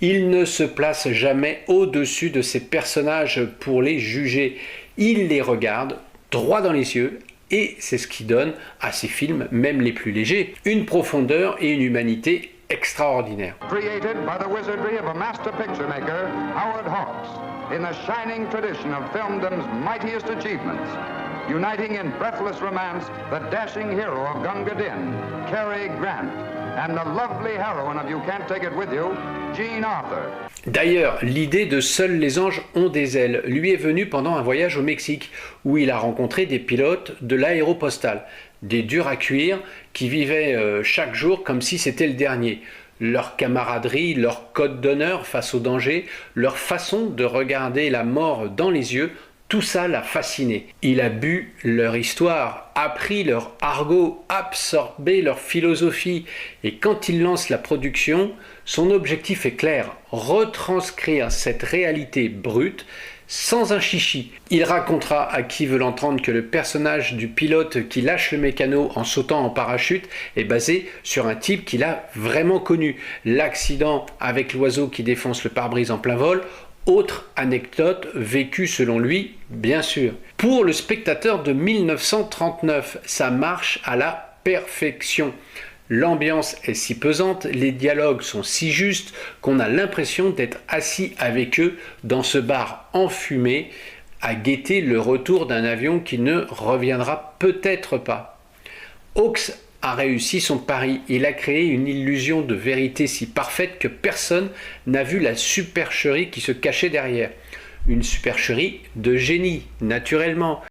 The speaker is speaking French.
Il ne se place jamais au-dessus de ses personnages pour les juger. Il les regarde droit dans les yeux et c'est ce qui donne à ses films, même les plus légers, une profondeur et une humanité extraordinaires. Created by the wizardry of a master picture maker, Howard Hawks, in the shining tradition of filmdom's mightiest achievements, uniting in breathless romance the dashing hero of Gunga Din, Cary Grant, and the lovely heroine of You Can't Take It With You, Jean Arthur. D'ailleurs, l'idée de Seuls les anges ont des ailes lui est venue pendant un voyage au Mexique, où il a rencontré des pilotes de l'aéropostale, des durs à cuire qui vivaient chaque jour comme si c'était le dernier. Leur camaraderie, leur code d'honneur face au danger, leur façon de regarder la mort dans les yeux, tout ça l'a fasciné. Il a bu leur histoire, appris leur argot, absorbé leur philosophie. Et quand il lance la production, son objectif est clair, retranscrire cette réalité brute sans un chichi. Il racontera à qui veut l'entendre que le personnage du pilote qui lâche le mécano en sautant en parachute est basé sur un type qu'il a vraiment connu. L'accident avec l'oiseau qui défonce le pare-brise en plein vol, autre anecdote vécue selon lui, bien sûr. Pour le spectateur de 1939, ça marche à la perfection. L'ambiance est si pesante, les dialogues sont si justes qu'on a l'impression d'être assis avec eux dans ce bar enfumé à guetter le retour d'un avion qui ne reviendra peut-être pas. Hawks a réussi son pari. Il a créé une illusion de vérité si parfaite que personne n'a vu la supercherie qui se cachait derrière. Une supercherie de génie, naturellement.